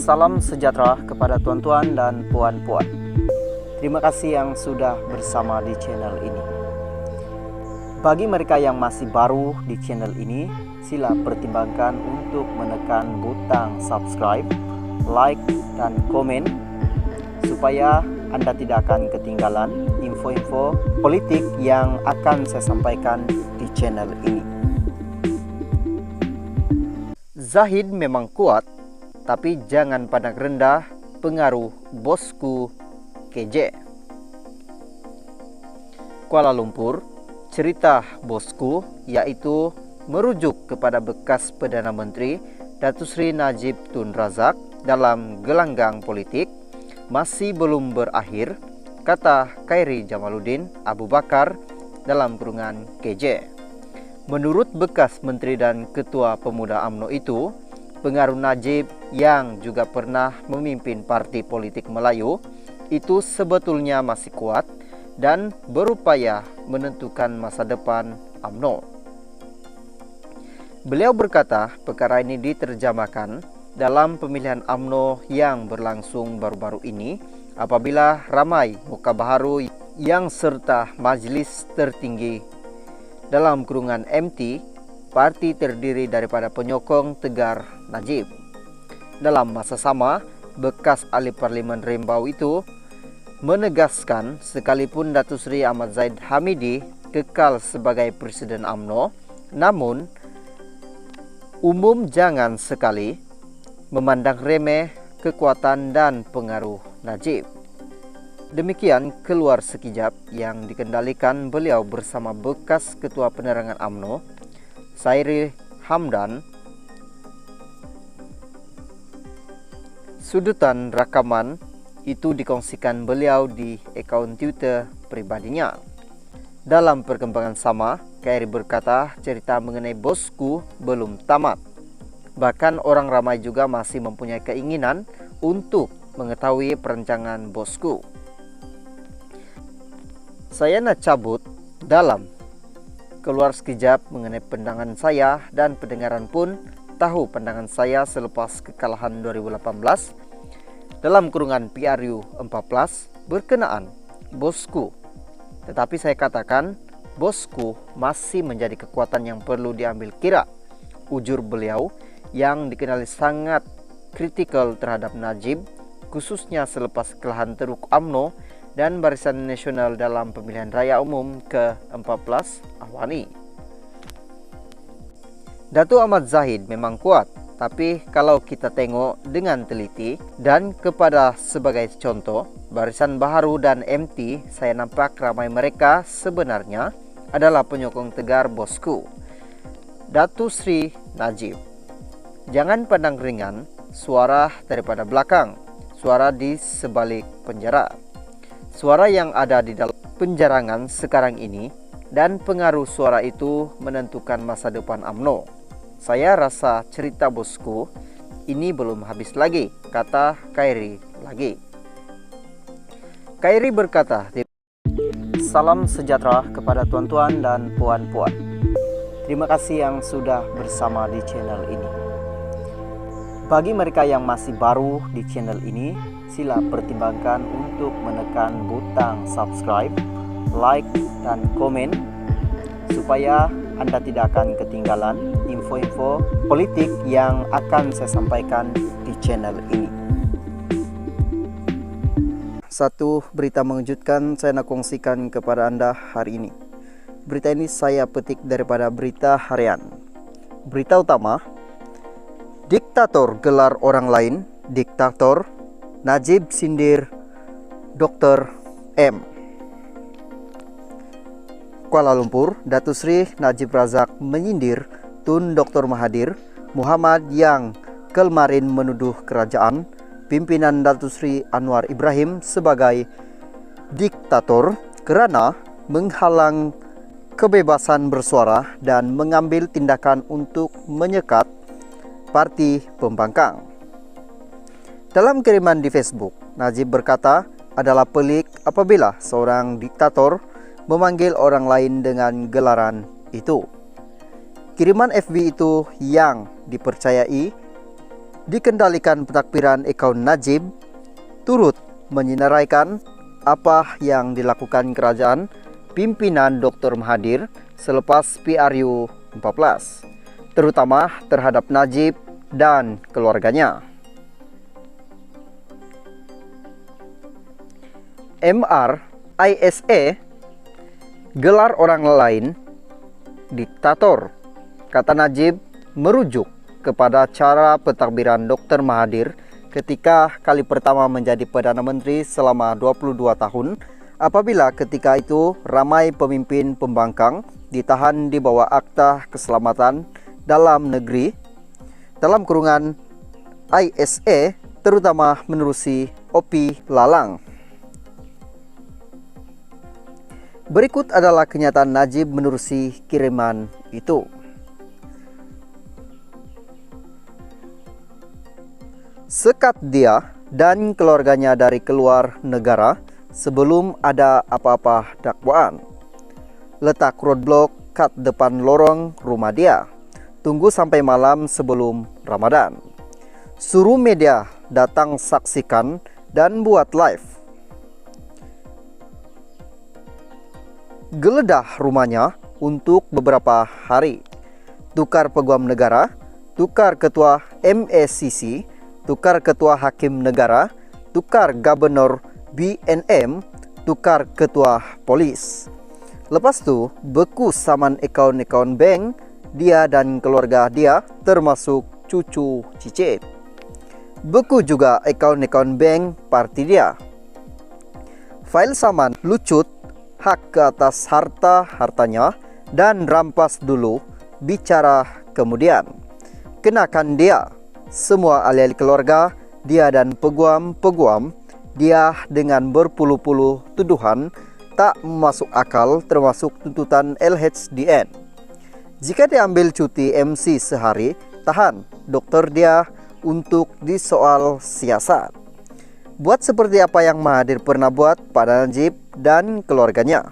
Salam sejahtera kepada tuan-tuan dan puan-puan. Terima kasih yang sudah bersama di channel ini. Bagi mereka yang masih baru di channel ini, sila pertimbangkan untuk menekan butang subscribe, like, dan komen supaya Anda tidak akan ketinggalan info-info politik yang akan saya sampaikan di channel ini. Zahid memang kuat, tapi jangan pandang rendah pengaruh bosku KJ. Kuala Lumpur, cerita bosku yaitu merujuk kepada bekas Perdana Menteri Datuk Seri Najib Tun Razak dalam gelanggang politik masih belum berakhir, kata Khairi Jamaluddin Abu Bakar dalam kurungan KJ. Menurut bekas Menteri dan Ketua Pemuda UMNO itu, pengaruh Najib yang juga pernah memimpin parti politik Melayu itu sebetulnya masih kuat dan berupaya menentukan masa depan UMNO. Beliau berkata perkara ini diterjemahkan dalam pemilihan UMNO yang berlangsung baru-baru ini apabila ramai muka baharu yang serta majlis tertinggi dalam kurungan MT, parti terdiri daripada penyokong tegar Najib. Dalam masa sama, bekas ahli parlimen Rembau itu menegaskan sekalipun Datuk Seri Ahmad Zahid Hamidi kekal sebagai Presiden UMNO, namun umum jangan sekali memandang remeh kekuatan dan pengaruh Najib. Demikian keluar sekejap yang dikendalikan beliau bersama bekas Ketua Penerangan UMNO, Sairi Hamdan. Sudutan rakaman itu dikongsikan beliau di akaun Twitter pribadinya. Dalam perkembangan sama, Khairi berkata cerita mengenai bosku belum tamat. Bahkan orang ramai juga masih mempunyai keinginan untuk mengetahui perancangan bosku. Saya nak cabut dalam keluar sekejap mengenai pandangan saya dan pendengaran pun tahu pandangan saya selepas kekalahan 2018 dalam kurungan PRU 14 berkenaan bosku. Tetapi saya katakan bosku masih menjadi kekuatan yang perlu diambil kira, ujur beliau yang dikenali sangat kritikal terhadap Najib, khususnya selepas kekalahan teruk UMNO dan Barisan Nasional dalam pemilihan raya umum ke-14 Awani. Datuk Ahmad Zahid memang kuat, tapi kalau kita tengok dengan teliti dan kepada sebagai contoh, Barisan Baharu dan MT, saya nampak ramai mereka sebenarnya adalah penyokong tegar bosku, Datuk Seri Najib. Jangan pandang ringan suara daripada belakang, suara di sebalik penjara. Suara yang ada di dalam penjarangan sekarang ini dan pengaruh suara itu menentukan masa depan UMNO. Saya rasa cerita bosku ini belum habis lagi, kata Khairi lagi. Khairi berkata, salam sejahtera kepada tuan-tuan dan puan-puan. Terima kasih yang sudah bersama di channel ini. Bagi mereka yang masih baru di channel ini, sila pertimbangkan untuk menekan butang subscribe, like, dan komen supaya Anda tidak akan ketinggalan info-info politik yang akan saya sampaikan di channel ini. Satu berita mengejutkan saya nak kongsikan kepada Anda hari ini. Berita ini saya petik daripada Berita Harian. Berita utama, diktator gelar orang lain, diktator Najib sindir Dr. M. Kuala Lumpur, Datuk Seri Najib Razak menyindir Tun Dr. Mahathir Muhammad yang kemarin menuduh kerajaan pimpinan Datuk Seri Anwar Ibrahim sebagai diktator kerana menghalang kebebasan bersuara dan mengambil tindakan untuk menyekat parti pembangkang. Dalam kiriman di Facebook, Najib berkata adalah pelik apabila seorang diktator memanggil orang lain dengan gelaran itu. Kiriman FB itu yang dipercayai dikendalikan pentakbiran akaun Najib, turut menyinaraikan apa yang dilakukan kerajaan pimpinan Dr. Mahathir selepas PRU 14, terutama terhadap Najib dan keluarganya. MRISA, gelar orang lain diktator, kata Najib merujuk kepada cara pentadbiran Dr. Mahathir ketika kali pertama menjadi Perdana Menteri selama 22 tahun, apabila ketika itu ramai pemimpin pembangkang ditahan di bawah Akta Keselamatan Dalam Negeri dalam kurungan ISA, terutama menerusi Opi Lalang. Berikut adalah kenyataan Najib menerusi kiriman itu. Sekat dia dan keluarganya dari keluar negara sebelum ada apa-apa dakwaan. Letak roadblock kat depan lorong rumah dia. Tunggu sampai malam sebelum Ramadan. Suruh media datang saksikan dan buat live. Geledah rumahnya untuk beberapa hari. Tukar peguam negara, tukar ketua MACC, tukar ketua hakim negara, tukar gubernur BNM, tukar ketua polis. Lepas tu, beku saman akaun-akaun bank dia dan keluarga dia, termasuk cucu cicit. Beku juga akaun-akaun bank parti dia. Fail saman lucut hak ke atas hartanya dan rampas dulu, bicara kemudian. Kenakan dia semua ahli keluarga dia dan peguam-peguam dia dengan berpuluh-puluh tuduhan tak masuk akal, termasuk tuntutan LHDN. Jika diambil cuti MC sehari, tahan dokter dia untuk disoal siasat. Buat seperti apa yang Mahathir pernah buat pada Najib dan keluarganya,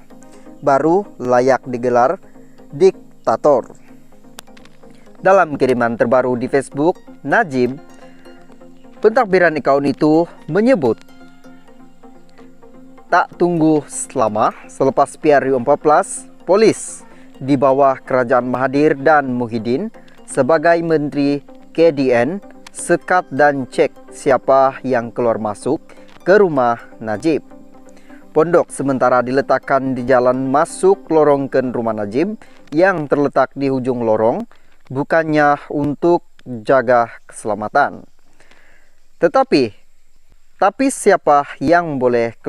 baru layak digelar diktator. Dalam kiriman terbaru di Facebook, Najib, pentadbiran akaun itu menyebut tak tunggu lama selepas PRU 14, polis di bawah kerajaan Mahathir dan Muhyiddin sebagai Menteri KDN sekat dan cek siapa yang keluar masuk ke rumah Najib. Pondok sementara diletakkan di jalan masuk lorong ke rumah Najib yang terletak di ujung lorong, bukannya untuk jaga keselamatan. Tapi siapa yang boleh keluar